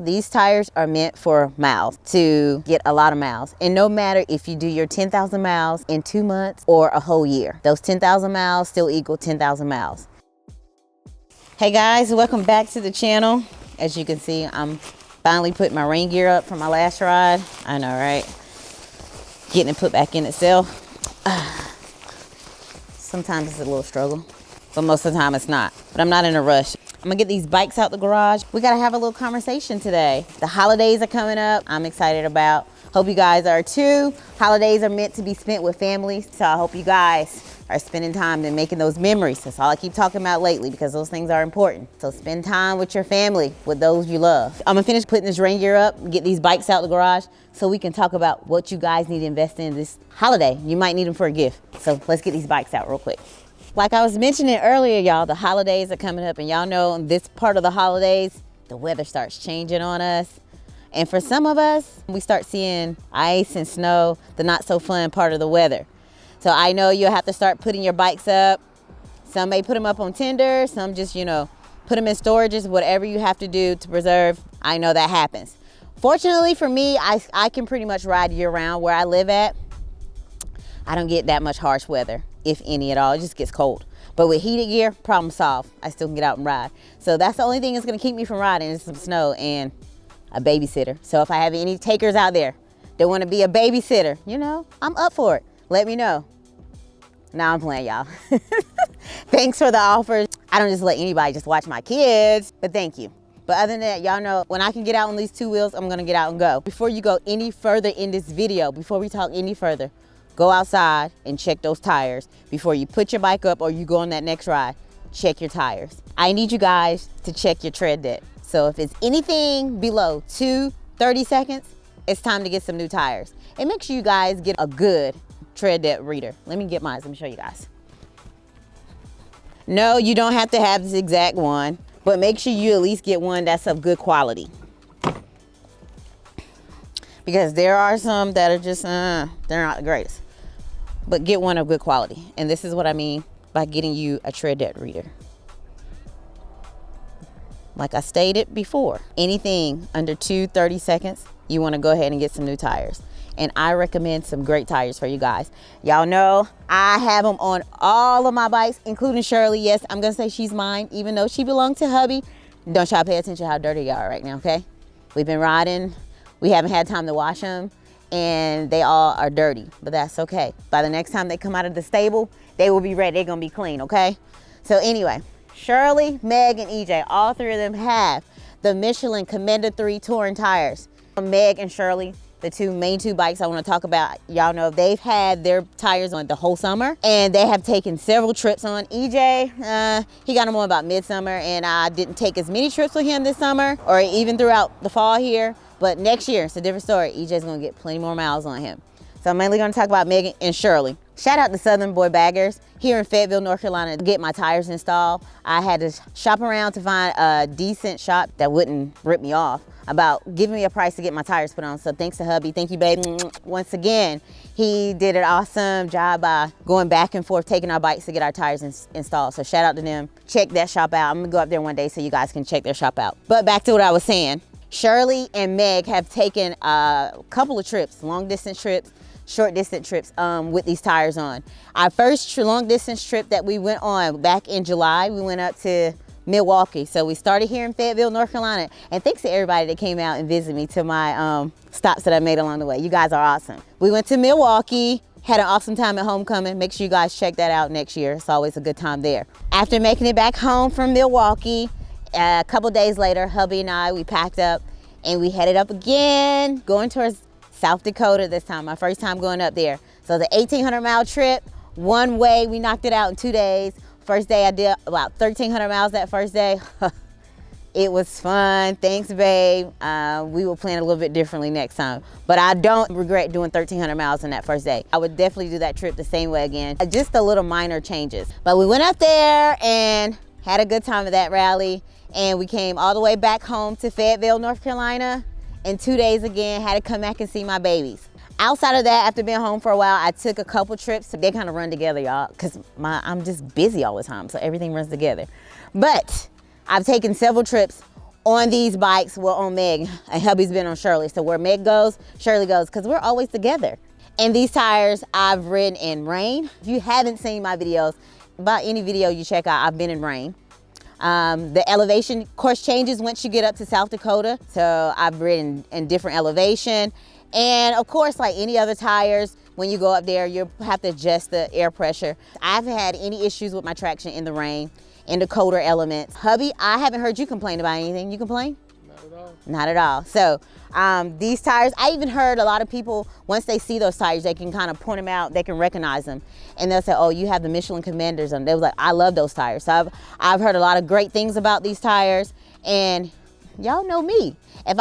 These tires are meant for miles, to get a lot of miles. And no matter if you do your 10,000 miles in 2 months or a whole year, those 10,000 miles still equal 10,000 miles. Hey guys, welcome back to the channel. As you can see, I'm finally putting my rain gear up from my last ride. I know, right? Getting it put back in itself. Sometimes it's a little struggle, but most of the time it's not. But I'm not in a rush. I'm gonna get these bikes out the garage. We gotta have a little conversation today. The holidays are coming up. I'm excited about. Hope you guys are too. Holidays are meant to be spent with family, so I hope you guys are spending time and making those memories. That's all I keep talking about lately, because those things are important. So spend time with your family, with those you love. I'm gonna finish putting this rain gear up, get these bikes out the garage, so we can talk about what you guys need to invest in this holiday. You might need them for a gift. So let's get these bikes out real quick. Like I was mentioning earlier, y'all, the holidays are coming up, and y'all know in this part of the holidays, the weather starts changing on us. And for some of us, we start seeing ice and snow, the not so fun part of the weather. So I know you'll have to start putting your bikes up. Some may put them up on Tinder, some just, put them in storages, whatever you have to do to preserve. I know that happens. Fortunately for me, I can pretty much ride year round where I live at. I don't get that much harsh weather, if any at all. It just gets cold. But with heated gear, problem solved. I still can get out and ride. So that's the only thing that's gonna keep me from riding is some snow and a babysitter. So if I have any takers out there that wanna be a babysitter, I'm up for it. Let me know. Now I'm playing, y'all. Thanks for the offers. I don't just let anybody just watch my kids, but thank you. But other than that, y'all know when I can get out on these two wheels, I'm gonna get out and go. Before you go any further in this video, before we talk any further, go outside and check those tires. Before you put your bike up or you go on that next ride, check your tires. I need you guys to check your tread depth. So if it's anything below 30 seconds, it's time to get some new tires. And make sure you guys get a good tread depth reader. Let me get mine, let me show you guys. No, you don't have to have this exact one, but make sure you at least get one that's of good quality. Because there are some that are just, they're not the greatest. But get one of good quality. And this is what I mean by getting you a tread depth reader. Like I stated before, anything under 30 seconds, you wanna go ahead and get some new tires. And I recommend some great tires for you guys. Y'all know I have them on all of my bikes, including Shirley. Yes, I'm gonna say she's mine, even though she belongs to hubby. Don't y'all pay attention to how dirty y'all are right now, okay? We've been riding, we haven't had time to wash them, and they all are dirty, but that's okay. By the next time they come out of the stable, they will be ready, they're gonna be clean, okay? So anyway, Shirley, Meg, and EJ, all three of them have the Michelin Commander 3 touring tires. Meg and Shirley, the main two bikes I want to talk about, y'all know they've had their tires on the whole summer, and they have taken several trips on. EJ, he got them on about midsummer, and I didn't take as many trips with him this summer or even throughout the fall here. But next year, it's a different story. EJ's gonna get plenty more miles on him. So I'm mainly gonna talk about Megan and Shirley. Shout out to Southern Boy Baggers here in Fayetteville, North Carolina to get my tires installed. I had to shop around to find a decent shop that wouldn't rip me off about giving me a price to get my tires put on. So thanks to hubby, thank you baby. Once again, he did an awesome job by going back and forth, taking our bikes to get our tires installed. So shout out to them. Check that shop out. I'm gonna go up there one day so you guys can check their shop out. But back to what I was saying. Shirley and Meg have taken a couple of trips, long distance trips, short distance trips with these tires on. Our first long distance trip that we went on back in July, we went up to Milwaukee. So we started here in Fayetteville, North Carolina. And thanks to everybody that came out and visited me to my stops that I made along the way. You guys are awesome. We went to Milwaukee, had an awesome time at homecoming. Make sure you guys check that out next year. It's always a good time there. After making it back home from Milwaukee, a couple days later, hubby and I, we packed up and we headed up again, going towards South Dakota this time, my first time going up there. So the 1,800 mile trip, one way, we knocked it out in 2 days. First day I did about 1,300 miles that first day. It was fun, thanks babe. We will plan a little bit differently next time. But I don't regret doing 1,300 miles on that first day. I would definitely do that trip the same way again. Just a little minor changes. But we went up there and had a good time at that rally. And we came all the way back home to Fayetteville, North Carolina. And 2 days again, had to come back and see my babies. Outside of that, after being home for a while, I took a couple trips. They kind of run together, y'all, because I'm just busy all the time, so everything runs together. But I've taken several trips on these bikes, well, on Meg, and hubby's been on Shirley. So where Meg goes, Shirley goes, because we're always together. And these tires I've ridden in rain. If you haven't seen my videos, about any video you check out, I've been in rain. The elevation course changes once you get up to South Dakota. So I've ridden in different elevation. And of course, like any other tires, when you go up there, you have to adjust the air pressure. I haven't had any issues with my traction in the rain, in the colder elements. Hubby, I haven't heard you complain about anything. You complain? Not at all. Not at all. So these tires, I even heard a lot of people, once they see those tires, they can kind of point them out, they can recognize them. And they'll say, oh, you have the Michelin Commanders on. They was like, I love those tires. So I've heard a lot of great things about these tires. And y'all know me. If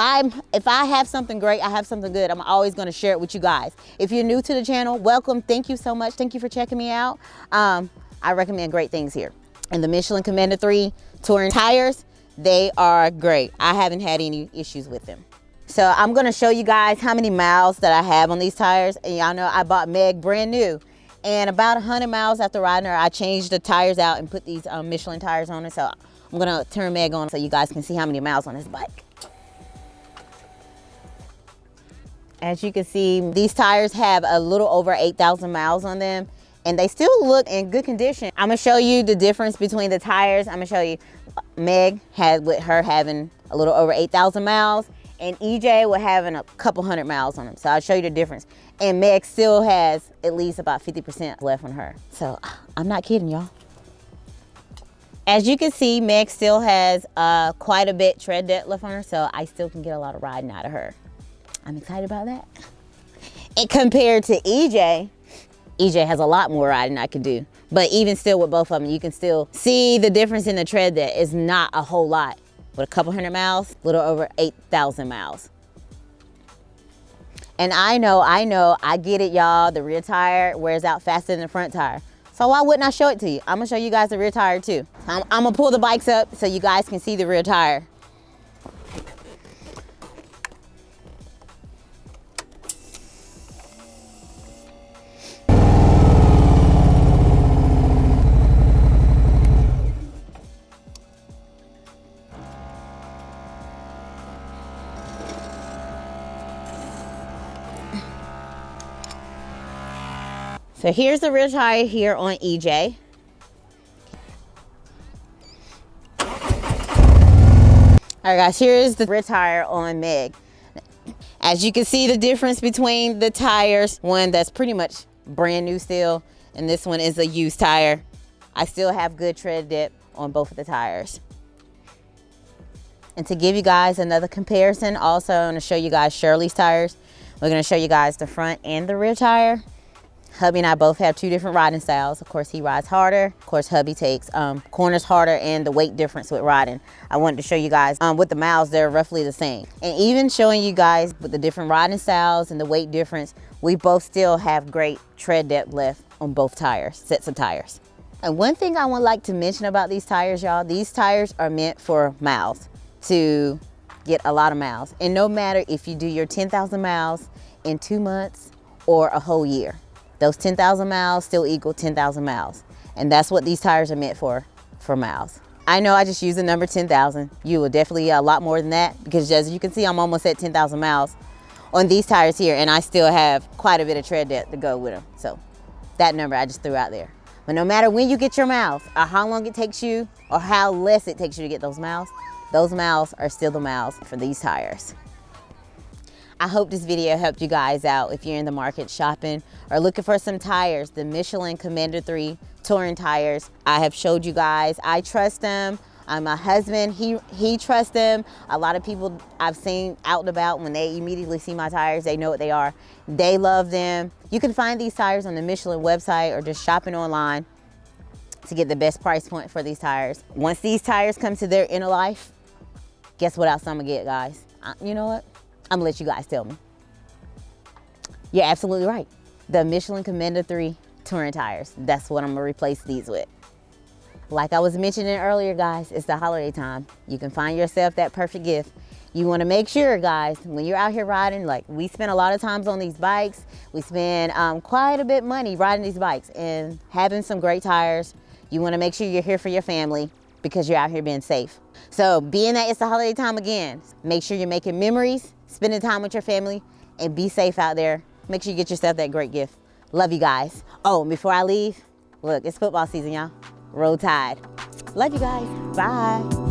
I have something great, I have something good, I'm always gonna share it with you guys. If you're new to the channel, welcome. Thank you so much. Thank you for checking me out. I recommend great things here. And the Michelin Commander 3 Touring tires, they are great. I haven't had any issues with them. So I'm gonna show you guys how many miles that I have on these tires. And y'all know I bought Meg brand new. And about 100 miles after riding her, I changed the tires out and put these Michelin tires on it. So I'm gonna turn Meg on so you guys can see how many miles on this bike. As you can see, these tires have a little over 8,000 miles on them, and they still look in good condition. I'm gonna show you the difference between the tires. I'm gonna show you Meg had with her having a little over 8,000 miles, and EJ with having a couple hundred miles on them. So I'll show you the difference. And Meg still has at least about 50% left on her. So I'm not kidding, y'all. As you can see, Meg still has quite a bit tread depth left on her, so I still can get a lot of riding out of her. I'm excited about that. And compared to EJ, EJ has a lot more riding I can do. But even still with both of them, you can still see the difference in the tread depth is not a whole lot. With a couple hundred miles, a little over 8,000 miles. And I know, I get it, y'all. The rear tire wears out faster than the front tire. So why wouldn't I show it to you? I'm gonna show you guys the rear tire too. I'm gonna pull the bikes up so you guys can see the rear tire. So here's the rear tire here on EJ. All right, guys, here's the rear tire on Meg. As you can see the difference between the tires, one that's pretty much brand new still, and this one is a used tire. I still have good tread depth on both of the tires. And to give you guys another comparison, also I'm gonna show you guys Shirley's tires. We're gonna show you guys the front and the rear tire. Hubby and I both have two different riding styles. Of course, he rides harder. Of course, hubby takes corners harder and the weight difference with riding. I wanted to show you guys with the miles, they're roughly the same. And even showing you guys with the different riding styles and the weight difference, we both still have great tread depth left on both tires, sets of tires. And one thing I would like to mention about these tires, y'all, these tires are meant for miles, to get a lot of miles. And no matter if you do your 10,000 miles in 2 months or a whole year, those 10,000 miles still equal 10,000 miles. And that's what these tires are meant for miles. I know I just used the number 10,000. You will definitely get a lot more than that, because as you can see, I'm almost at 10,000 miles on these tires here, and I still have quite a bit of tread depth to go with them. So that number I just threw out there. But no matter when you get your miles, or how long it takes you, or how less it takes you to get those miles are still the miles for these tires. I hope this video helped you guys out if you're in the market shopping or looking for some tires. The Michelin Commander 3 Touring tires, I have showed you guys. I trust them. My husband, he trusts them. A lot of people I've seen out and about, when they immediately see my tires, they know what they are. They love them. You can find these tires on the Michelin website or just shopping online to get the best price point for these tires. Once these tires come to their end of life, guess what else I'm gonna get, guys? You know what? I'm gonna let you guys tell me. You're absolutely right. The Michelin Commander 3 Touring tires. That's what I'm gonna replace these with. Like I was mentioning earlier, guys, it's the holiday time. You can find yourself that perfect gift. You wanna make sure, guys, when you're out here riding, like we spend a lot of times on these bikes, we spend quite a bit of money riding these bikes, and having some great tires, you wanna make sure you're here for your family, because you're out here being safe. So being that it's the holiday time again, make sure you're making memories, spending time with your family, and be safe out there. Make sure you get yourself that great gift. Love you guys. Oh, and before I leave, look, it's football season, y'all. Roll Tide. Love you guys. Bye.